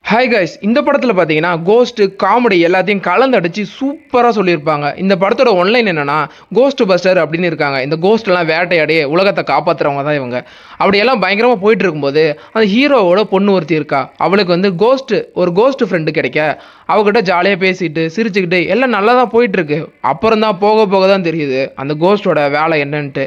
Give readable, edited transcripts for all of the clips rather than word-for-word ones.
Hi guys, இந்த படத்தில் பார்த்தீங்கன்னா கோஸ்ட் காமெடி எல்லாத்தையும் கலந்தடிச்சு சூப்பராக சொல்லியிருப்பாங்க. இந்த படத்தோட ஒன்லைன் என்னன்னா, கோஸ்ட் பஸ்டர் அப்படின்னு இருக்காங்க. இந்த கோஸ்ட்லாம் வேட்டையாடி உலகத்தை காப்பாற்றுறவங்க தான் இவங்க. அப்படியெல்லாம் பயங்கரமாக போயிட்டு இருக்கும்போது அந்த ஹீரோவோட பொண்ணு ஒருத்தி இருக்கா. அவளுக்கு வந்து ஒரு கோஸ்ட் ஃப்ரெண்டு கிடைக்க அவகிட்ட ஜாலியாக பேசிட்டு சிரிச்சுக்கிட்டு எல்லாம் நல்லா தான் போயிட்டு இருக்கு. அப்புறம் தான் போக போக தான் தெரியுது அந்த கோஸ்டோட வேலை என்னன்ட்டு.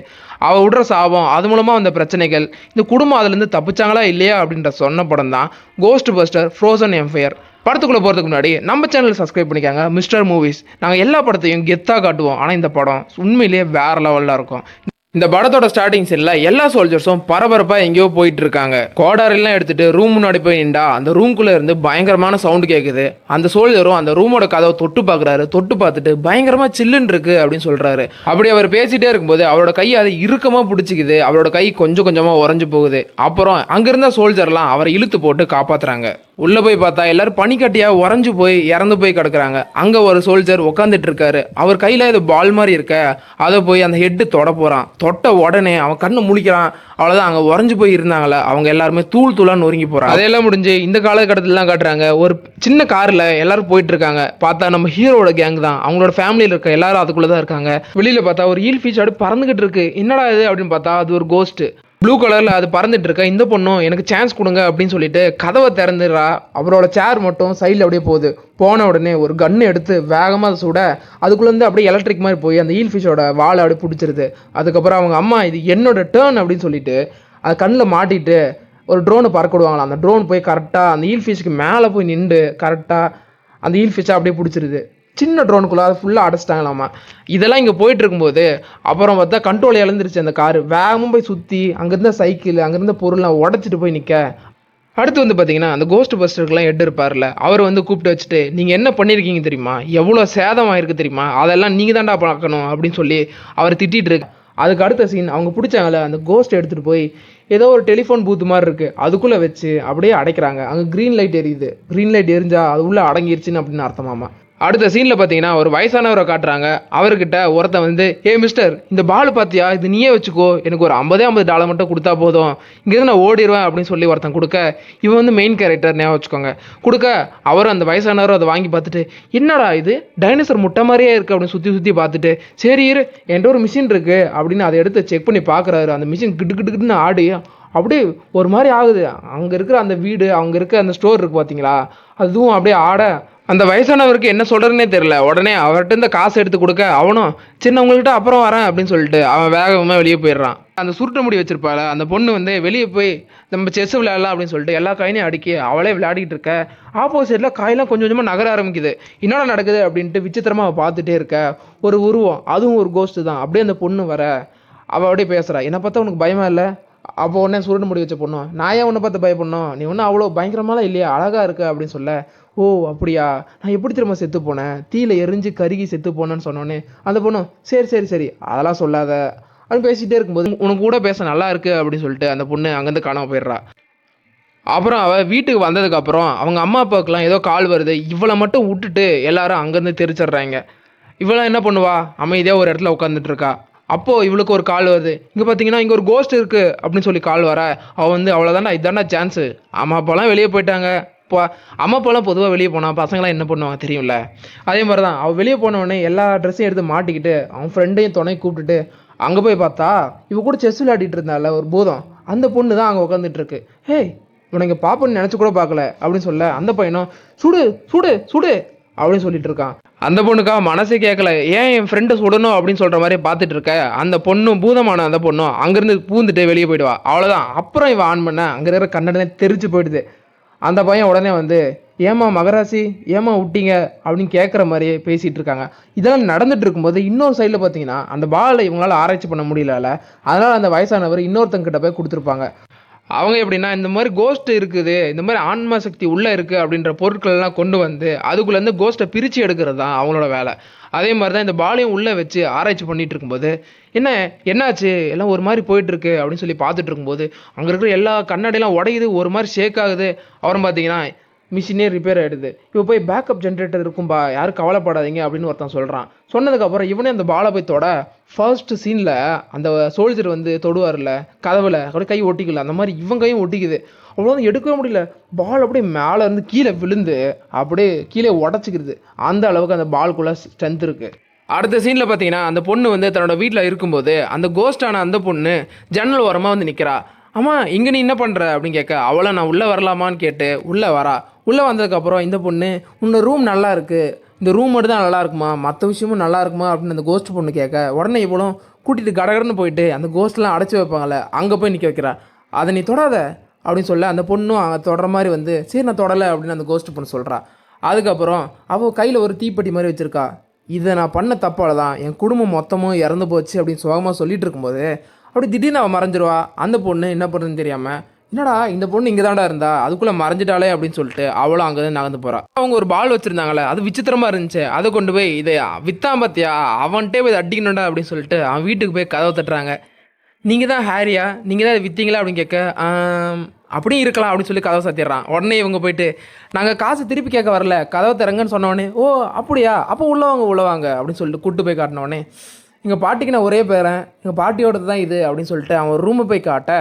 அவள் விடுற சாபம், அது மூலமாக வந்த பிரச்சனைகள், இந்த குடும்பம் அதுலேருந்து தப்பிச்சாங்களா இல்லையா அப்படின்ற சொன்ன படம் தான் கோஸ்ட் பஸ்டர் ஃப்ரோசன் எம்பையர். படத்துக்குள்ளே போகிறதுக்கு முன்னாடி நம்ம சேனல் சப்ஸ்கிரைப் பண்ணிக்காங்க, மிஸ்டர் மூவிஸ். நாங்கள் எல்லா படத்தையும் கெத்தாக காட்டுவோம். ஆனால் இந்த படம் உண்மையிலேயே வேறு லெவலில் இருக்கும். இந்த படத்தோட ஸ்டார்டிங் சீன்ல எல்லா சோல்ஜர்ஸும் பரபரப்பா எங்கேயோ போயிட்டு இருக்காங்க. கோடாரெல்லாம் எடுத்துட்டு ரூம் முன்னாடி போய் நின்றா அந்த ரூம்குள்ள இருந்து பயங்கரமான சவுண்ட் கேட்குது. அந்த சோல்ஜரும் அந்த ரூமோட கதவை தொட்டு பார்க்குறாரு. தொட்டு பார்த்துட்டு பயங்கரமா சில்லுன்னு இருக்கு அப்படின்னு சொல்றாரு. அப்படி அவர் பேசிட்டே இருக்கும்போது அவரோட கை அதை இறுக்கமா பிடிச்சிக்குது. அவரோட கை கொஞ்சம் கொஞ்சமா உறைஞ்சு போகுது. அப்புறம் அங்கிருந்த சோல்ஜர்லாம் அவரை இழுத்து போட்டு காப்பாத்துறாங்க. உள்ள போய் பார்த்தா எல்லாரும் பனிக்கட்டியா உறைஞ்சு போய் இறந்து போய் கிடக்குறாங்க. அங்க ஒரு சோல்ஜர் உட்காந்துட்டு இருக்காரு. அவர் கையில இது பால் மாதிரி இருக்க அதை போய் அந்த ஹெட்டு தொட போறான். தொட்ட உடனே அவன் கண்ணு முழிக்கிறான். அவ்வளவுதான், அங்க உறைஞ்சு போய் இருந்தாங்களே அவங்க எல்லாருமே தூள் தூளா நொறுங்கி போறாங்க. அதெல்லாம் முடிஞ்சு இந்த காலகட்டத்திலாம் காட்டுறாங்க. ஒரு சின்ன கார்ல எல்லாரும் போயிட்டு இருக்காங்க. பார்த்தா நம்ம ஹீரோட கேங் தான். அவங்களோட ஃபேமிலியில் இருக்க எல்லாரும் அதுக்குள்ளதான் இருக்காங்க. வெளியில பார்த்தா ஒரு ஈல் ஃபிஷ் அப்படி பறந்துகிட்டு இருக்கு. என்னடா இது அப்படின்னு பார்த்தா அது ஒரு கோஸ்ட். ப்ளூ கலரில் அது பறந்துட்டு இருக்க. இந்த பொண்ணும் எனக்கு சான்ஸ் கொடுங்க அப்படின்னு சொல்லிட்டு கதவை திறந்துடுறா. அவரோட சேர் மட்டும் சைடில் அப்படியே போகுது. போன உடனே ஒரு கன்று எடுத்து வேகமாக அதை சுட அதுக்குள்ளேருந்து அப்படியே எலக்ட்ரிக் மாதிரி போய் அந்த ஈல் ஃபிஷோட வாழை அப்படியே பிடிச்சிருது. அதுக்கப்புறம் அவங்க அம்மா இது என்னோட டேர்ன் அப்படின்னு சொல்லிட்டு அது கண்ணில் மாட்டிட்டு ஒரு ட்ரோனை பறக்க விடுவாங்களாம். அந்த ட்ரோன் போய் கரெக்டாக அந்த ஈல் ஃபிஷ்க்கு மேலே போய் நின்று கரெக்டாக அந்த ஈல் ஃபிஷ்ஷை அப்படியே பிடிச்சிருது. சின்ன ட்ரோனுக்குள்ளே அதை ஃபுல்லாக அடைச்சிட்டாங்களாமா. இதெல்லாம் இங்கே போயிட்டு இருக்கும்போது அப்புறம் பார்த்தா கண்ட்ரோல் இழந்துருச்சு. அந்த காரு வேகமும் போய் சுற்றி அங்கேருந்த சைக்கிள் அங்கேருந்த பொருள்லாம் உடச்சிட்டு போய் நிற்க. அடுத்து வந்து பார்த்தீங்கன்னா அந்த கோஸ்ட் பஸ்டருக்குலாம் ஹெட் இருப்பார்ல, அவர் வந்து கூப்பிட்டு வச்சுட்டு நீங்கள் என்ன பண்ணியிருக்கீங்க தெரியுமா, எவ்வளோ சேதம் ஆயிருக்கு தெரியுமா, அதெல்லாம் நீங்கள் தான்டா பார்க்கணும் அப்படின்னு சொல்லி அவர் திட்டிகிட்டு இருக்கு. அதுக்கு அடுத்த சீன் அவங்க பிடிச்சாங்களே அந்த கோஸ்ட் எடுத்துகிட்டு போய் ஏதோ ஒரு டெலிஃபோன் பூத்து மாதிரி இருக்குது அதுக்குள்ளே வச்சு அப்படியே அடைக்கிறாங்க. அங்கே க்ரீன் லைட் எரியுது. க்ரீன் லைட் எரிஞ்சா அது உள்ளே அடங்கிருச்சுன்னு அப்படின்னு அர்த்தமாமா. அடுத்த சீனில் பார்த்தீங்கன்னா ஒரு வயசானவரை காட்டுறாங்க. அவர்கிட்ட ஒருத்தன் வந்து மிஸ்டர் இந்த பால் பார்த்தியா, இது நீயே வச்சுக்கோ, எனக்கு ஒரு $50 மட்டும் கொடுத்தா போதும், இங்கேருந்து நான் ஓடிடுவேன் அப்படின்னு சொல்லி ஒருத்தன் கொடுக்க, இவன் வந்து மெயின் கேரக்டர் ஞாபகம் வச்சுக்கோங்க. கொடுக்க அவர் அந்த வயசானவரும் அதை வாங்கி பார்த்துட்டு என்னடா இது டைனோசர் முட்டை மாதிரியே இருக்குது அப்படின்னு சுற்றி சுற்றி பார்த்துட்டு சரி இரு என்கிட்ட ஒரு மிஷின் இருக்குது அப்படின்னு அதை எடுத்து செக் பண்ணி பார்க்குறாரு. அந்த மிஷின் கிட்டுக்கிட்டுன்னு ஆடி அப்படியே ஒரு மாதிரி ஆகுது. அங்கே இருக்கிற அந்த வீடு அங்கே இருக்க அந்த ஸ்டோர் இருக்குது பார்த்தீங்களா, அதுவும் அப்படியே ஆட அந்த வயசானவருக்கு என்ன சொல்கிறதுனே தெரில. உடனே அவர்கிட்ட இந்த காசு எடுத்து கொடுக்க அவனும் சின்னவங்கள்ட்ட அப்புறம் வரேன் அப்படின்னு சொல்லிட்டு அவன் வேகமாக வெளியே போயிடுறான். அந்த சுருட்ட முடி வச்சிருப்பாள் அந்த பொண்ணு வந்து வெளியே போய் நம்ம செஸ் விளையாடலாம் அப்படின்னு சொல்லிட்டு எல்லா காயினையும் அடுக்கி அவளே விளையாடிட்டு இருக்க. ஆப்போசிட்டில் காயெல்லாம் கொஞ்சம் கொஞ்சமாக நகர ஆரம்பிக்குது. என்னடா நடக்குது அப்படின்ட்டு விசித்திரமாக பார்த்துட்டே இருக்க. ஒரு உருவம், அதுவும் ஒரு கோஸ்ட்டு தான். அப்படியே அந்த பொண்ணு வர அவள் அப்படியே பேசுகிறா, என்னை பார்த்தா உனக்கு பயமா இல்லை? அப்போ உடனே சுருட்டு முடி வச்ச பொண்ணும், நான் ஏன் உன்னை பார்த்து பயப்படணும், நீ ஒன்றும் அவ்வளோ பயங்கரமாலாம் இல்லையா, அழகாக இருக்க அப்படின்னு சொல்ல, ஓ அப்படியா, நான் எப்படி திரும்ப செத்து போனேன், தீயில எரிஞ்சு கருகி செத்து போனேன்னு சொன்னோன்னே அந்த பொண்ணும் சரி சரி சரி அதெல்லாம் சொல்லாத அப்படின்னு பேசிகிட்டே இருக்கும்போது உனக்கு கூட பேச நல்லா இருக்கு அப்படின்னு சொல்லிட்டு அந்த பொண்ணு அங்கேருந்து காணாமல் போயிடுறா. அப்புறம் அவள் வீட்டுக்கு வந்ததுக்கப்புறம் அவங்க அம்மா அப்பாவுக்குலாம் ஏதோ கால் வருது. இவளை மட்டும் விட்டுட்டு எல்லாரும் அங்கேருந்து தெரிச்சிடுறாங்க. இவளாம் என்ன பண்ணுவா, அமைதியாக ஒரு இடத்துல உட்காந்துட்டு இருக்கா. அப்போது இவளுக்கு ஒரு கால் வருது. இங்கே பார்த்தீங்கன்னா இங்கே ஒரு கோஸ்ட் இருக்குது அப்படின்னு சொல்லி கால் வர அவள் வந்து அவ்வளோதாண்டா இதாண்டா சான்ஸு. அம்மா அப்பாலாம் வெளியே போயிட்டாங்க. இப்போ அம்மா அப்பாலாம் பொதுவாக வெளியே போனால் பசங்களாம் என்ன பண்ணுவாங்க தெரியும்ல, அதே மாதிரி தான் அவள் வெளியே போனவுடனே எல்லா ட்ரெஸ்ஸையும் எடுத்து மாட்டிக்கிட்டு அவன் ஃப்ரெண்டையும் துணை கூப்பிட்டுட்டு அங்கே போய் பார்த்தா இவ கூட செஸ் விளையாடிட்டு இருந்தால ஒரு பூதம், அந்த பொண்ணு தான் அங்கே உட்காந்துட்டு இருக்கு. ஹேய் இவனை இங்கே பாப்பன்னு நினச்சி கூட பார்க்கல அப்படின்னு சொல்ல அந்த பையனும் சுடு சுடு சுடு அப்படின்னு சொல்லிட்டு இருக்கான். அந்த பொண்ணுக்கா மனசே கேட்கல, ஏன் என் ஃப்ரெண்டை சுடணும் அப்படின்னு சொல்கிற மாதிரி பார்த்துட்டு இருக்க. அந்த பொண்ணும் பூதமான அந்த பொண்ணும் அங்கேருந்து பூந்துட்டு வெளியே போயிடுவா. அவ்வளோதான். அப்புறம் இவன் ஆன் பண்ண அங்கே இருக்கிற கண்ணடனே தெரிச்சு போயிடுது. அந்த பையன் உடனே வந்து ஏமா மகராசி ஏமா விட்டீங்க அப்படின்னு கேட்குற மாதிரியே பேசிகிட்டு இருக்காங்க. இதெல்லாம் நடந்துட்டு இருக்கும்போது இன்னொரு சைடில் பார்த்தீங்கன்னா அந்த பாலை இவங்களால் ஆராய்ச்சி பண்ண முடியல. அதனால் அந்த வயசானவர் இன்னொருத்தங்கிட்ட போய் கொடுத்துருப்பாங்க. அவங்க எப்படின்னா இந்த மாதிரி கோஸ்ட் இருக்குது, இந்த மாதிரி ஆன்மா சக்தி உள்ளே இருக்குது அப்படின்ற பொருட்கள்லாம் கொண்டு வந்து அதுக்குள்ளேருந்து கோஸ்ட்டை பிரித்து எடுக்கிறது தான் அவங்களோட வேலை. அதே மாதிரி தான் இந்த பாலையும் உள்ளே வச்சு ஆராய்ச்சி பண்ணிகிட்டு இருக்கும்போது என்னாச்சு எல்லாம் ஒரு மாதிரி போயிட்டுருக்கு அப்படின்னு சொல்லி பார்த்துட்டு இருக்கும்போது அங்கே இருக்கிற எல்லா கண்ணாடியெல்லாம் உடையுது, ஒரு மாதிரி ஷேக் ஆகுது. அப்புறம் பார்த்தீங்கன்னா மிஷினே ரிப்பேர் ஆகிடுது. இப்போ போய் பேக்கப் ஜென்ரேட்டர் இருக்கும்பா, யாரும் கவலைப்படாதீங்க அப்படின்னு ஒருத்தன் சொல்கிறான். சொன்னதுக்கப்புறம் இவனே அந்த பாலை போய் தொட ஃபர்ஸ்ட் சீனில் அந்த சோல்ஜர் வந்து தொடுவார்ல கதவில் அப்படியே கை ஒட்டிக்கல, அந்த மாதிரி இவன் கையும் ஒட்டிக்குது. அவ்வளோ வந்து எடுக்கவே முடியல. பால் அப்படியே மேலே இருந்து கீழே விழுந்து அப்படியே கீழே உடச்சிக்கிருது. அந்த அளவுக்கு அந்த பால்குள்ளே ஸ்ட்ரென்த் இருக்குது. அடுத்த சீனில் பார்த்தீங்கன்னா அந்த பொண்ணு வந்து தன்னோட வீட்டில் இருக்கும்போது அந்த கோஸ்டான அந்த பொண்ணு ஜன்னல் ஓரமாக வந்து நிற்கிறா. அம்மா இங்கே நீ என்ன பண்ணுற அப்படின்னு கேட்க, அவளை நான் உள்ளே வரலாமான்னு கேட்டு உள்ளே வரா. உள்ளே வந்ததுக்கப்புறம் இந்த பொண்ணு, உன்னோட ரூம் நல்லா இருக்குது, இந்த ரூம் மட்டும் தான் நல்லா இருக்குமா, மற்ற விஷயமும் நல்லா இருக்குமா அப்படின்னு அந்த கோஸ்ட் பொண்ணு கேட்க, உடனே இவ்வளோ கூட்டிகிட்டு கடகடன்னு போயிட்டு அந்த கோஸ்ட்லாம் அடைச்சி வைப்பாங்கள்ல அங்கே போய் நிற்க வைக்கிறா. அதை நீ தொடாத அப்படின்னு சொல்ல அந்த பொண்ணும் அங்கே தொடர மாதிரி வந்து சரி நான் தொடலை அப்படின்னு அந்த கோஸ்ட் பொண்ணு சொல்கிறா. அதுக்கப்புறம் அவள் கையில் ஒரு தீப்பெட்டி மாதிரி வச்சுருக்கா. இதை நான் பண்ண தப்பால் தான் என் குடும்பம் மொத்தமும் இறந்து போச்சு அப்படின்னு சுகமாக சொல்லிட்டு இருக்கும்போது அப்படி திடீர்னு அவள் மறைஞ்சிருவா. அந்த பொண்ணு என்ன பண்ணுறதுன்னு தெரியாமல், என்னடா இந்த பொண்ணு இங்கே தாண்டா இருந்தா அதுக்குள்ளே மறைஞ்சிட்டாலே அப்படின்னு சொல்லிட்டு அவளும் அங்கே தான் நகர்ந்து போகிறாள். அவங்க ஒரு பால் வச்சுருந்தாங்களே அது விசித்திரமாக இருந்துச்சு. அதை கொண்டு போய் இதை விற்றான் பார்த்தியா, அவன்கிட்டே போய் அடிக்கணும்டா அப்படின்னு சொல்லிட்டு அவன் வீட்டுக்கு போய் கதவை தட்டுறாங்க. நீங்கள் தான் ஹாரியா, நீங்கள் தான் விற்றீங்களா அப்படின்னு கேட்க, அப்படியும் இருக்கலாம் அப்படின்னு சொல்லி கதவை சாத்திடுறான். உடனே இவங்க போயிட்டு நாங்கள் காசு திருப்பி கேட்க வரல, கதவை திறங்கன்னு சொன்னோடனே, ஓ அப்படியா, அப்போ உள்ளவாங்க அப்படின்னு சொல்லிட்டு கூட்டு போய் காட்டினோடனே, எங்கள் பாட்டிக்கு நான் ஒரே பேரன், எங்கள் பாட்டியோடது தான் இது அப்படின்னு சொல்லிட்டு அவன் ரூமை போய் காட்ட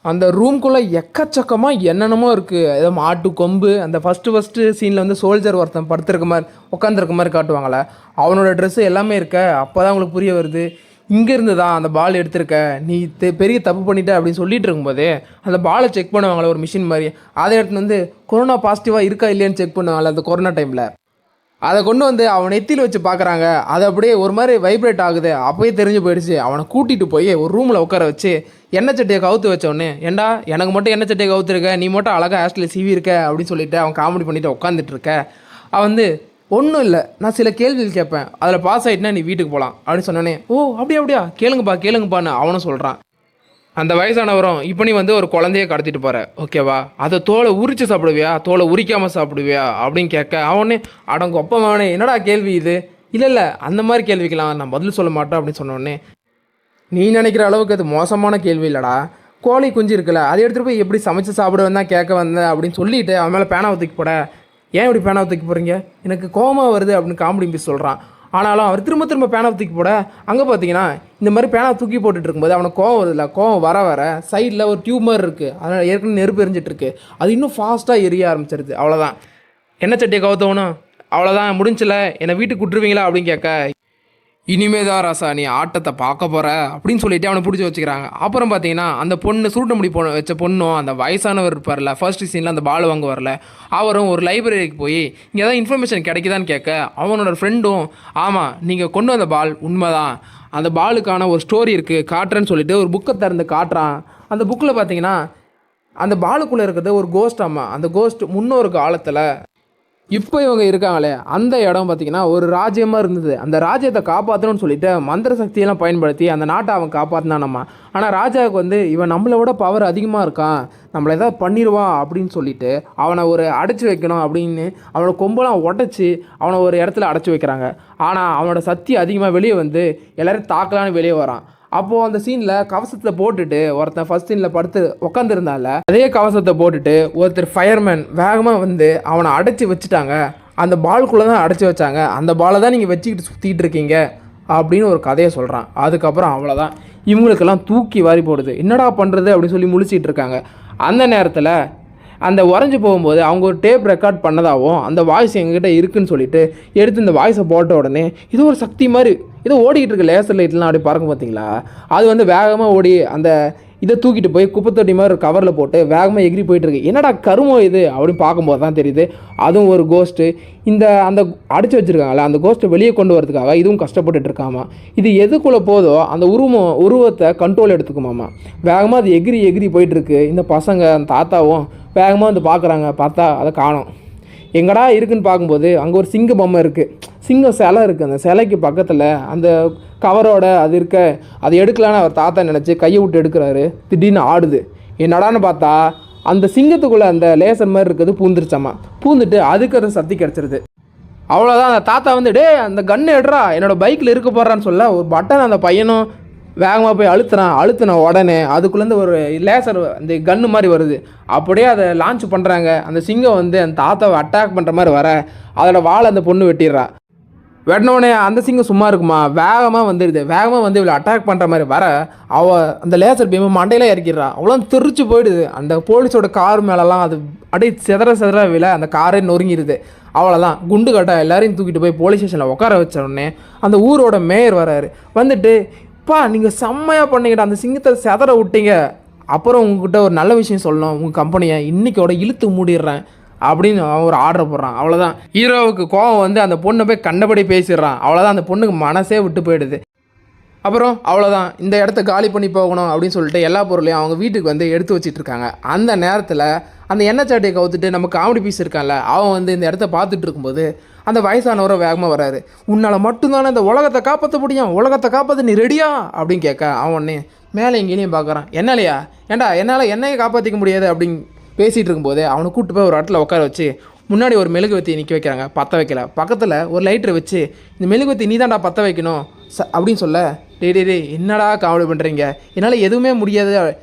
அந்த ரூம்குள்ளே எக்கச்சக்கமாக என்னென்னமோ இருக்குது. ஏதோ மாட்டு கொம்பு, அந்த ஃபஸ்ட்டு சீனில் வந்து சோல்ஜர் ஒருத்தன் படுத்துருக்க மாதிரி உட்காந்துருக்க மாதிரி காட்டுவாங்களே அவனோட ட்ரெஸ்ஸு எல்லாமே இருக்க. அப்போ தான் அவங்களுக்கு புரிய வருது, இங்கேருந்து தான் அந்த பால் எடுத்திருக்க, நீ பெரிய தப்பு பண்ணிட்ட அப்படின்னு சொல்லிட்டு இருக்கும்போதே அந்த பாலை செக் பண்ணுவாங்களே ஒரு மிஷின் மாதிரி, அதை எடுத்துன்னு வந்து கொரோனா பாசிட்டிவாக இருக்கா இல்லையான்னு செக் பண்ணுவாங்களே அந்த கொரோனா டைமில். அதை கொண்டு வந்து அவன் நெத்தியில் வச்சு பார்க்குறாங்க. அது அப்படியே ஒரு மாதிரி வைப்ரேட் ஆகுது. அப்போயே தெரிஞ்சு போயிடுச்சு. அவனை கூட்டிகிட்டு போய் ஒரு ரூமில் உட்கார வச்சு எண்ணெய் சட்டியை கவுத்து வச்சோடனே, ஏண்டா எனக்கு மட்டும் எண்ணெய் சட்டியை கவுத்துருக்க, நீ மட்டும் அழகாக ஹேஸ்டில் சீவி இருக்க அப்படின்னு சொல்லிட்டு அவன் காமெடி பண்ணிவிட்டு உட்காந்துட்டு இருக்க. அவன் வந்து ஒன்றும் இல்லை, நான் சில கேள்விகள் கேட்பேன், அதில் பாஸ் ஆகிட்டுனா நீ வீட்டுக்கு போகலாம் அப்படின்னு சொன்னோன்னே, ஓ அப்படியா கேளுங்கப்பான்னு அவனும் சொல்கிறான். அந்த வயசானவரும், இப்போ நீ வந்து ஒரு குழந்தைய கடத்திட்டு போகிற ஓகேவா, அதை தோலை உரித்து சாப்பிடுவியா தோலை உரிக்காமல் சாப்பிடுவியா அப்படின்னு கேட்க, அவனே அடங்கு ஒப்பமானே என்னடா கேள்வி இது, இல்லை அந்த மாதிரி கேள்விக்கலாம் நான் பதில் சொல்ல மாட்டேன் அப்படின்னு சொன்னோடனே, நீ நினைக்கிற அளவுக்கு அது மோசமான கேள்வி இல்லைடா, கோழி குஞ்சு இருக்குல்ல அதை எடுத்துகிட்டு போய் எப்படி சமைச்சு சாப்பிடுவேன் தான் கேட்க வந்தேன் அப்படின்னு சொல்லிவிட்டு அவன் மேலே பேனாவை தூக்கி போட, ஏன் இப்படி பேனாவை தூக்கி போகிறீங்க, எனக்கு கோவமாக வருது அப்படின்னு காமெடி பீஸ் சொல்கிறான். ஆனாலும் அவர் திரும்ப பேனாவை தூக்கி போட, அங்கே பார்த்தீங்கன்னா இந்த மாதிரி பேனாவை தூக்கி போட்டுட்டு இருக்கும்போது அவனுக்கு கோவம் வருதில்ல, கோவம் வர சைடில் ஒரு டியூப் மாதிரி இருக்குது, அதனால் ஏற்கனவே நெருப்பு எரிஞ்சிட்ருக்கு, அது இன்னும் ஃபாஸ்ட்டாக எரிய ஆரம்பிச்சிருது. அவ்வளோதான், எண்ணெய் சட்டியை கவுத்தவனும் அவ்வளோதான் முடிஞ்சில்ல, என்னை வீட்டுக்கு கூட்டுருவீங்களா அப்படின்னு கேட்க, இனிமே தான் ராசா நீ ஆட்டத்தை பார்க்க போகிற அப்படின்னு சொல்லிட்டு அவனை பிடிச்சி வச்சுக்கிறாங்க. அப்புறம் பார்த்தீங்கன்னா அந்த பொண்ணு சுருட்ட முடி வச்ச பொண்ணும் அந்த வயசானவர் இருப்பார்ல ஃபர்ஸ்ட் சீனில் அந்த பால் வாங்க வரல, அவரும் ஒரு லைப்ரரிக்கு போய் இங்கே ஏதாவது இன்ஃபர்மேஷன் கிடைக்குதான்னு கேட்க, அவனோட ஃப்ரெண்டும் ஆமாம் நீங்கள் கொண்டு வந்த பால் உண்மைதான், அந்த பாலுக்கான ஒரு ஸ்டோரி இருக்குது காட்டுறேன்னு சொல்லிட்டு ஒரு புக்கை திறந்து காட்டுறான். அந்த புக்கில் பார்த்தீங்கன்னா அந்த பாலுக்குள்ளே இருக்கிறது ஒரு கோஸ்ட். ஆமாம், அந்த கோஸ்ட் முன்னொரு காலத்தில் இப்போ இவங்க இருக்காங்களே அந்த இடம் பார்த்திங்கன்னா ஒரு ராஜ்யமாக இருந்தது. அந்த ராஜ்யத்தை காப்பாற்றணும்னு சொல்லிட்டு மந்திர சக்தியெல்லாம் பயன்படுத்தி அந்த நாட்டை அவன் காப்பாற்றினானம்மா. ஆனால் ராஜாவுக்கு வந்து இவன் நம்மளை விட பவர் அதிகமாக இருக்கான், நம்மளை ஏதாவது பண்ணிடுவான் அப்படின்னு சொல்லிட்டு அவனை ஒரு அடைச்சி வைக்கணும் அப்படின்னு அவனோட கொம்பெல்லாம் உடச்சி அவனை ஒரு இடத்துல அடைச்சி வைக்கிறாங்க. ஆனால் அவனோட சக்தி அதிகமாக வெளியே வந்து எல்லோரும் தாக்கலான்னு வெளியே வரான். அப்போது அந்த சீனில் கவசத்தை போட்டுட்டு ஒருத்தன் ஃபஸ்ட் சீனில் படுத்து உட்காந்துருந்தால அதே கவசத்தை போட்டுட்டு ஒருத்தர் ஃபயர்மேன் வேகமாக வந்து அவனை அடைச்சி வச்சுட்டாங்க. அந்த பால்குள்ளே தான் அடைச்சி வச்சாங்க, அந்த பாலை தான் நீங்கள் வச்சுக்கிட்டு சுற்றிட்டு இருக்கீங்க அப்படின்னு ஒரு கதையை சொல்கிறான். அதுக்கப்புறம் அவ்வளோதான், இவங்களுக்கெல்லாம் தூக்கி வாரி போடுது, என்னடா பண்ணுறது அப்படின்னு சொல்லி முழிச்சிட்டு இருக்காங்க. அந்த நேரத்தில் அந்த உறைஞ்சி போகும்போது அவங்க ஒரு டேப் ரெக்கார்ட் பண்ணதாகவும் அந்த வாய்ஸ் எங்ககிட்ட இருக்குதுன்னு சொல்லிட்டு எடுத்து இந்த வாய்ஸை போட்ட உடனே இது ஒரு சக்தி மாதிரி ஏதோ ஓடிக்கிட்டு இருக்கு, லேசர் லைட்லாம் அப்படி பறக்கும் பார்த்தீங்களா, அது வந்து வேகமாக ஓடி அந்த இதை தூக்கிட்டு போய் குப்பைத்தொட்டி மாதிரி ஒரு கவரில் போட்டு வேகமாக எகிரி போயிட்டுருக்கு. என்னடா கருமோ இது அப்படின்னு பார்க்கும்போது தான் தெரியுது அதுவும் ஒரு கோஸ்ட்டு. அந்த அடித்து வச்சுருக்காங்களே அந்த கோஸ்ட்டை வெளியே கொண்டு வரதுக்காக இதுவும் கஷ்டப்பட்டுட்டு இருக்காமா. இது எதுக்குள்ளே போதோ அந்த உருவத்தை கண்ட்ரோல் எடுத்துக்குமாமா. வேகமாக அது எகிரி போயிட்டுருக்கு. இந்த பசங்க அந்த தாத்தாவும் வேகமாக வந்து பார்க்குறாங்க, பார்த்தா அதை காணோம். எங்கடா இருக்குன்னு பார்க்கும்போது அங்கே ஒரு சிங்க பொம்மை இருக்குது, சிங்கம் சிலை இருக்குது. அந்த சிலைக்கு பக்கத்தில் அந்த கவரோட அது இருக்க, அதை எடுக்கலான்னு அவர் தாத்தா நினச்சி கையை விட்டு எடுக்கிறாரு. திடீர்னு ஆடுது. என்னடான்னு பார்த்தா அந்த சிங்கத்துக்குள்ளே அந்த லேசர் மாதிரி இருக்குது பூந்துருச்சாமா. பூந்துட்டு அதுக்கு அதை சக்தி கிடச்சிருது. அவ்வளோதான், அந்த தாத்தா வந்து டே அந்த கன்று எடுறா என்னோடய பைக்கில் இருக்க போடுறான்னு சொல்ல ஒரு பட்டன் அந்த பையனும் வேகமாக போய் அழுத்தின உடனே அதுக்குள்ளேருந்து ஒரு லேசர் அந்த கன்று மாதிரி வருது. அப்படியே அதை லான்ச் பண்ணுறாங்க. அந்த சிங்கம் வந்து அந்த தாத்தாவை அட்டாக் பண்ணுற மாதிரி வர அதோட வாழை அந்த பொண்ணு வெட்டிடுறா. வெட்டினோடனே அந்த சிங்கம் சும்மா இருக்குமா, வேகமாக வந்துடுது. வேகமாக வந்து இவ்வளோ அட்டாக் பண்ணுற மாதிரி வர அந்த லேசர் பீமை மண்டையில இறக்கிடுறா. அவ்வளோ தெரிச்சு போயிடுது. அந்த போலீஸோட கார் மேலெலாம் அது அப்படியே செதற விழ அந்த காரே நொறுங்கிடுது. அவ்வளோதான், குண்டு கட்டா எல்லாரையும் தூக்கிட்டு போய் போலீஸ் ஸ்டேஷனில் உட்கார வச்ச உடனே அந்த ஊரோட மேயர் வராரு. வந்துட்டு, பா நீங்கள் செம்மையாக பண்ணிக்கிட்ட, அந்த சிங்கத்தை செதற விட்டீங்க, அப்புறம் உங்ககிட்ட ஒரு நல்ல விஷயம் சொல்லணும், உங்கள் கம்பெனியை இன்றைக்கோட இழுத்து மூடிடுறேன் அப்படின்னு ஒரு ஆர்டர் போடுறான். அவ்வளோதான், ஹீரோவுக்கு கோவம் வந்து அந்த பொண்ணை போய் கண்டபடி பேசிடுறான். அவ்வளோதான், அந்த பொண்ணுக்கு மனசே விட்டு போயிடுது. அப்புறம் அவ்வளோதான், இந்த இடத்த காலி பண்ணி போகணும் அப்படின்னு சொல்லிட்டு எல்லா பொருளையும் அவங்க வீட்டுக்கு வந்து எடுத்து வச்சிட்ருக்காங்க. அந்த நேரத்தில் அந்த எண்ணெய் சாட்டியை கவுத்துட்டு நம்ம காமெடி பீஸ் இருக்கான்ல, அவன் வந்து இந்த இடத்த பார்த்துட்டு இருக்கும்போது அந்த வயசானவரை வேகமாக வராரு. உன்னால் மட்டும்தானே இந்த உலகத்தை காப்பாற்ற முடியும், உலகத்தை காப்பாற்ற நீ ரெடியா அப்படின்னு கேட்க, அவன் ஒன்று மேலே எங்கேயும் பார்க்குறான். என்னாலையா, ஏண்டா என்னால் என்னையை காப்பாற்றிக்க முடியாது அப்படின்னு பேசிகிட்டு இருக்கும்போது அவனை கூப்பிட்டு போய் ஒரு இடத்துல உட்கார வச்சு முன்னாடி ஒரு மெழுகுவத்தி நிற்க வைக்கிறாங்க. பற்ற வைக்கல, பக்கத்தில் ஒரு லைட்டரை வச்சு இந்த மெழுகுவத்தி நீ தான்டா பற்ற வைக்கணும் அப்படின்னு சொல்ல, டே என்னடா காமெடி பண்ணுறீங்க, என்னால் எதுவுமே முடியாது,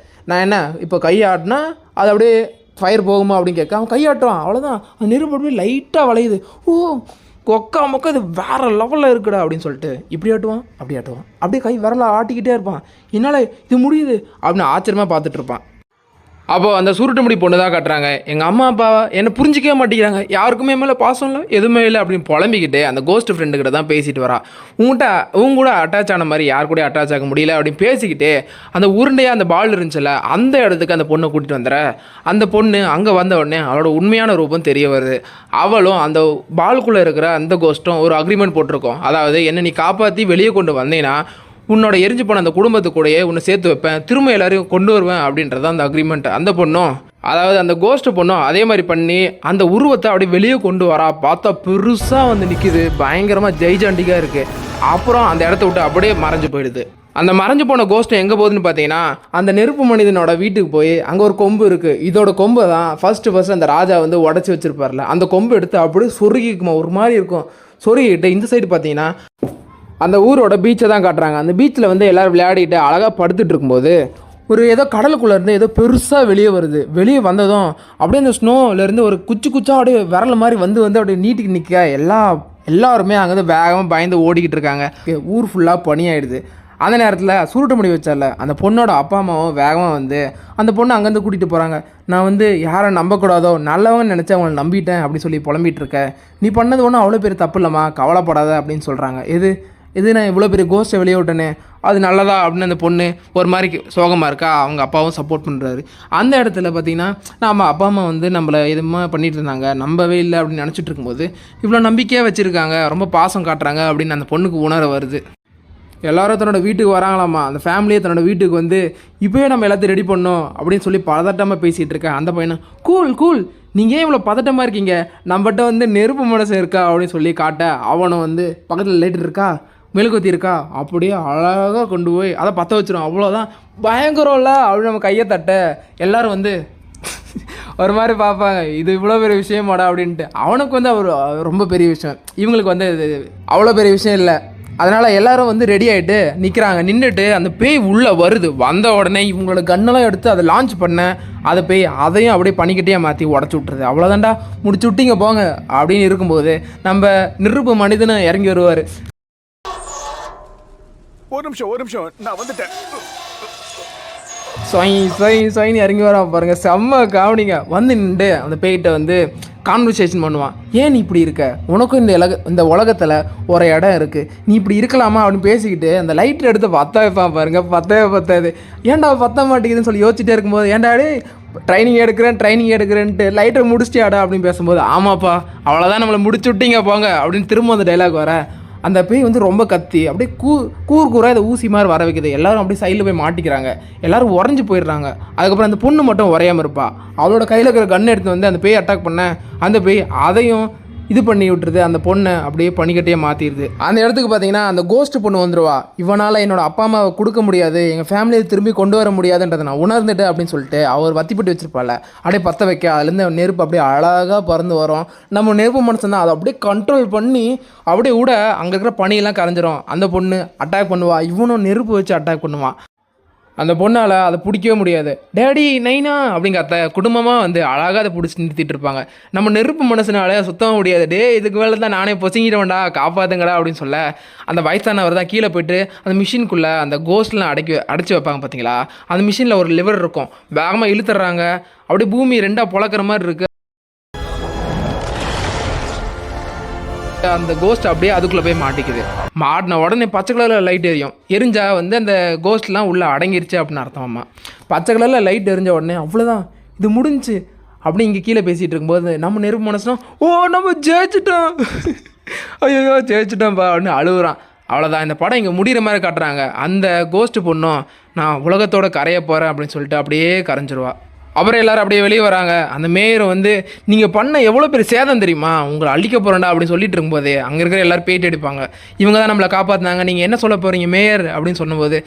நான் என்ன இப்போ கையாட்டினா அது அப்படியே ஃபயர் போகுமா அப்படின்னு கேட்க, அவன் கையாட்டுறான். அவ்வளோதான், அந்த நெருப்பு அப்படியே லைட்டாக வளையுது. ஓ கொக்கா மொக்கா இது வேறு லெவலில் இருக்குடா அப்படின்னு சொல்லிட்டு இப்படி ஆட்டுவான் அப்படி ஆட்டுவான், அப்படியே கை விரல ஆட்டிக்கிட்டே இருப்பான். என்னால் இது முடியுது அப்படின்னு ஆச்சரியமாக பார்த்துட்ருப்பான். அப்போது அந்த சுருட்டு முடி பொண்ணு தான் காட்டுறாங்க. எங்கள் அம்மா அப்பா என்னை புரிஞ்சிக்கவே மாட்டேங்கிறாங்க, யாருக்குமே மேலே பாசம் இல்லை, எதுவுமே இல்லை அப்படின்னு புலம்பிக்கிட்டு அந்த கோஸ்ட் ஃப்ரெண்டுக்கிட்ட தான் பேசிட்டு வரா. உங்க கூட அட்டாச் ஆன மாதிரி யார் கூட அட்டாச் ஆக முடியல அப்படின்னு பேசிக்கிட்டு அந்த உருண்டையாக அந்த பால் இருந்துச்சுல்ல அந்த இடத்துக்கு அந்த பொண்ணை கூட்டிகிட்டு வந்துடுற. அந்த பொண்ணு அங்கே வந்த உடனே அவளோட உண்மையான ரூபம் தெரிய வருது. அவளும் அந்த பாலுக்குள்ளே இருக்கிற அந்த கோஸ்ட்டும் ஒரு அக்ரிமெண்ட் போட்டிருக்கோம். அதாவது என்னை நீ காப்பாற்றி வெளியே கொண்டு வந்தீங்கன்னா உன்னோட எரிஞ்சு போன அந்த குடும்பத்துக்கூடையே உன்னை சேர்த்து வைப்பேன், திரும்ப எல்லாரையும் கொண்டு வருவேன் அப்படின்றது அந்த அக்ரிமெண்ட். அந்த பொண்ணும், அதாவது அந்த கோஸ்ட் பொண்ணும் அதே மாதிரி பண்ணி அந்த உருவத்தை அப்படியே வெளியே கொண்டு வரா. பார்த்தா பெருசாக வந்து நிற்கிது, பயங்கரமாக ஜெய்ஜாண்டிக்காக இருக்குது. அப்புறம் அந்த இடத்த விட்டு அப்படியே மறைஞ்சு போயிடுது. அந்த மறைஞ்சு போன கோஸ்ட் எங்கே போகுதுன்னு பார்த்தீங்கன்னா அந்த நெருப்பு மனிதனோட வீட்டுக்கு போய் அங்கே ஒரு கொம்பு இருக்குது. இதோட கொம்பை தான் ஃபஸ்ட்டு அந்த ராஜா வந்து உடச்சி வச்சிருப்பார்ல, அந்த கொம்பு எடுத்து அப்படியே சொருகிக்குமா, ஒரு மாதிரி இருக்கும். சொருகிட்டு இந்த சைடு பார்த்தீங்கன்னா அந்த ஊரோட பீச்சை தான் காட்டுறாங்க. அந்த பீச்சில் வந்து எல்லோரும் விளையாடிட்டு அழகாக படுத்துட்டு இருக்கும்போது ஒரு ஏதோ கடலுக்குள்ளே இருந்து ஏதோ பெருசாக வெளியே வருது. வெளியே வந்ததும் அப்படியே அந்த ஸ்னோவிலேருந்து ஒரு குச்சாக அப்படியே விரல் மாதிரி வந்து அப்படியே நீட்டிக்கு நிற்க எல்லாருமே அங்கேருந்து வேகமாக பயந்து ஓடிக்கிட்டு இருக்காங்க. ஊர் ஃபுல்லாக பனியாயிடுது. அந்த நேரத்தில் சுருட்டு முடி வச்சால அந்த பொண்ணோட அப்பா அம்மாவும் வேகமாக வந்து அந்த பொண்ணை அங்கேருந்து கூட்டிகிட்டு போகிறாங்க. நான் வந்து யாரை நம்பக்கூடாதோ, நல்லவங்க நினச்சி அவங்களை நம்பிட்டேன் அப்படின்னு சொல்லி புலம்பிகிட்டு இருக்கேன். நீ பண்ணது ஒன்றும் அவ்வளோ பெரிய தப்பு இல்லைம்மா, கவலைப்படாத அப்படின்னு சொல்கிறாங்க. இது நான் இவ்வளோ பெரிய கோஸ்ட்டை வெளியே விட்டேனே, அது நல்லதா அப்படின்னு அந்த பொண்ணு ஒரு மாதிரி சோகமாக இருக்கா. அவங்க அப்பாவும் சப்போர்ட் பண்ணுறாரு. அந்த இடத்துல பார்த்திங்கன்னா நம்ம அப்பா அம்மா வந்து நம்மளை எதுவுமா பண்ணிகிட்டு இருந்தாங்க, நம்பவே இல்லை அப்படின்னு நினச்சிட்டு இருக்கும்போது இவ்வளோ நம்பிக்கையாக வச்சுருக்காங்க, ரொம்ப பாசம் காட்டுறாங்க அப்படின்னு அந்த பொண்ணுக்கு உணர வருது. எல்லோரும் தன்னோட வீட்டுக்கு வராங்களாம்மா. அந்த ஃபேமிலியே தன்னோட வீட்டுக்கு வந்து இப்போயே நம்ம எல்லாத்தையும் ரெடி பண்ணோம் அப்படின்னு சொல்லி பதட்டமாக பேசிகிட்டு இருக்கேன். அந்த பையனை கூல் நீங்கள் ஏன் இவ்வளோ பதட்டமாக இருக்கீங்க, நம்மகிட்ட வந்து நெருப்பு மனசு இருக்கா அப்படின்னு சொல்லி காட்ட, அவனும் வந்து பக்கத்தில் லைட் இருக்கா, மெழுகுவத்தி இருக்கா, அப்படியே அழகாக கொண்டு போய் அதை பற்ற வச்சிடும். அவ்வளோதான், பயங்கரம் இல்லை அப்படி நம்ம கையை தட்ட எல்லோரும் வந்து ஒரு மாதிரி பார்ப்பாங்க, இது இவ்வளோ பெரிய விஷயமாடா அப்படின்ட்டு. அவனுக்கு வந்து அவர் ரொம்ப பெரிய விஷயம், இவங்களுக்கு வந்து இது அவ்வளோ பெரிய விஷயம் இல்லை. அதனால் எல்லோரும் வந்து ரெடி ஆகிட்டு நிற்கிறாங்க. நின்றுட்டு அந்த பேய் உள்ளே வருது. வந்த உடனே இவங்களோட கண்ணெல்லாம் எடுத்து அதை லான்ச் பண்ண அதை பேய் அதையும் அப்படியே பனிக்கிட்டே மாற்றி உடச்சி விட்ருது. அவ்வளோதான்டா, முடிச்சு விட்டீங்க போங்க அப்படின்னு இருக்கும்போது நம்ம நிருப்பு மனிதனை இறங்கி வருவார். ஒரு நிமிஷம் நான் வந்துட்டேன். சொயின்னு இறங்கி வரா பாருங்க, செம்ம காமெடிங்க. வந்து நின்று அந்த பேய்கிட்ட வந்து கான்வர்சேஷன் பண்ணுவான். ஏன் நீ இப்படி இருக்க, உனக்கும் இந்த உலகத்தில் ஒரு இடம் இருக்குது, நீ இப்படி இருக்கலாமா அப்படின்னு பேசிக்கிட்டு அந்த லைட்டர் எடுத்து பற்ற வைப்பான் பாருங்க. பத்தாது, ஏன்டா பற்ற மாட்டேங்குதுன்னு சொல்லி யோசிச்சுட்டே இருக்கும்போது, ஏன்டாடே ட்ரைனிங் எடுக்கிறேன்ட்டு லைட்டரை முடிச்சிட்டியாடா அப்படின்னு பேசும்போது, ஆமாப்பா அவ்வளோதான், நம்மளை முடிச்சு விட்டீங்க போங்க அப்படின்னு திரும்ப அந்த டைலாக் வர. அந்த பேய் வந்து ரொம்ப கத்தி அப்படியே கூராக இதை ஊசி மாதிரி வர வைக்குது. எல்லோரும் அப்படியே சைடில் போய் மாட்டிக்கிறாங்க, எல்லோரும் உறைஞ்சி போயிடுறாங்க. அதுக்கப்புறம் அந்த பொண்ணு மட்டும் உறையாமல் இருப்பா. அவளோட கையில் இருக்கிற கன் எடுத்து வந்து அந்த பேய் அட்டாக் பண்ண அந்த பேய் அதையும் இது பண்ணி விட்டுருது. அந்த பொண்ணை அப்படியே பனிக்கட்டையே மாற்றிடுது. அந்த இடத்துக்கு பார்த்தீங்கன்னா அந்த கோஸ்ட் பொண்ணு வந்துடுவா. இவனால் என்னோடய அப்பா அம்மாவை கொடுக்க முடியாது, எங்கள் ஃபேமிலியை திரும்பி கொண்டு வர முடியாதுன்றதை நான் உணர்ந்துட்டு அப்படின்னு சொல்லிட்டு அவர் வத்திப்பட்டு வச்சிருப்பாள். அப்படியே பற்ற வைக்க அதுலேருந்து நெருப்பு அப்படியே அழகாக பறந்து வரும். நம்ம நெருப்பு மனுஷன் தான் அதை அப்படியே கண்ட்ரோல் பண்ணி அப்படியே விட அங்கே இருக்கிற பனியெல்லாம் கரைஞ்சிரும். அந்த பொண்ணு அட்டாக் பண்ணுவாள், இவனும் நெருப்பு வச்சு அட்டாக் பண்ணுவான். அந்த பொண்ணால் அதை பிடிக்கவே முடியாது. டேடி நைனா அப்படிங்க அத்தை குடும்பமாக வந்து அழகாக அதை பிடிச்சி நிறுத்திட்டு இருப்பாங்க. நம்ம நெருப்பு மனசுனால சுத்தமாக முடியாது. டே இதுக்கு மேலே தான் நானே பொசிங்கிட்டவன்டா காப்பாற்றுங்கடா அப்படின்னு சொல்ல அந்த வயசானவர் தான் கீழே போயிட்டு அந்த மிஷினுக்குள்ளே அந்த கோஸ்ட்லாம் அடைச்சி வைப்பாங்க பார்த்தீங்களா. அந்த மிஷினில் ஒரு லிவர் இருக்கும், வேகமாக இழுத்துறாங்க, அப்படியே பூமி ரெண்டாக பொழக்கிற மாதிரி இருக்குது. அந்த கோஸ்ட் அப்படியே அதுக்குள்ளே போய் மாட்டிக்குது. மாட்டின உடனே பச்சை கலரில் லைட் எரியும். எரிஞ்சா வந்து அந்த கோஸ்ட்லாம் உள்ளே அடங்கிருச்சு அப்படின்னு அர்த்தம். அம்மா பச்சை கலரில் லைட் எரிஞ்ச உடனே அவ்வளோதான், இது முடிஞ்சு அப்படி இங்கே கீழே பேசிகிட்டு இருக்கும்போது நம்ம நெருப்பு மனசுனா ஓ நம்ம ஜெயிச்சிட்டோம், ஐயோ ஜெயிச்சிட்டோம்ப்பா அப்படின்னு அழுகுறான். அவ்வளோதான், இந்த படம் இங்கே முடிகிற மாதிரி காட்டுறாங்க. அந்த கோஸ்ட்டு பொண்ணும் நான் உலகத்தோட கரைய போகிறேன் அப்படின்னு சொல்லிட்டு அப்படியே கரைஞ்சிருவா. அப்புறம் எல்லாரும் அப்படியே வெளியே வராங்க. அந்த மேயர் வந்து நீங்கள் பண்ண எவ்வளோ பெரிய சேதம் தெரியுமா, உங்களை அழிக்க போகிறேன்டா அப்படின்னு சொல்லிட்டு இருக்கும்போது அங்கே இருக்கிற எல்லோரும் பேட்டி எடுப்பாங்க. இவங்க தான் நம்மளை காப்பாற்றினாங்க, நீங்கள் என்ன சொல்ல போகிறீங்க மேயர் அப்படின்னு சொன்னபோது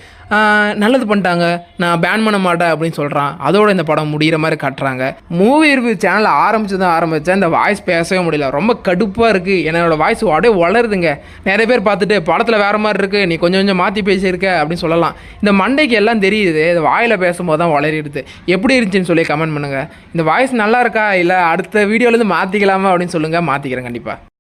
நல்லது பண்ணிட்டாங்க, நான் பேன் பண்ண மாட்டேன் அப்படின்னு சொல்கிறான். அதோட இந்த படம் முடிகிற மாதிரி காட்டுறாங்க. மூவி ரிவ்யூ சேனல் ஆரம்பித்தேன், இந்த வாய்ஸ் பேசவே முடியல, ரொம்ப கடுப்பாக இருக்குது. என்னோடய வாய்ஸ் அப்படியே வளருதுங்க. நிறைய பேர் பார்த்துட்டு படத்தில் வேறு மாதிரி இருக்குது, நீ கொஞ்சம் கொஞ்சம் மாற்றி பேசியிருக்க அப்படின்னு சொல்லலாம். இந்த மண்டைக்கு எல்லாம் தெரியுது, இந்த வாயில் பேசும்போது தான் வளரிடுது. எப்படி இருந்துச்சுன்னு சொல்லி கமெண்ட் பண்ணுங்கள். இந்த வாய்ஸ் நல்லா இருக்கா இல்லை அடுத்த வீடியோலேருந்து மாற்றிக்கலாமா அப்படின்னு சொல்லுங்கள், மாற்றிக்கிறேன் கண்டிப்பாக.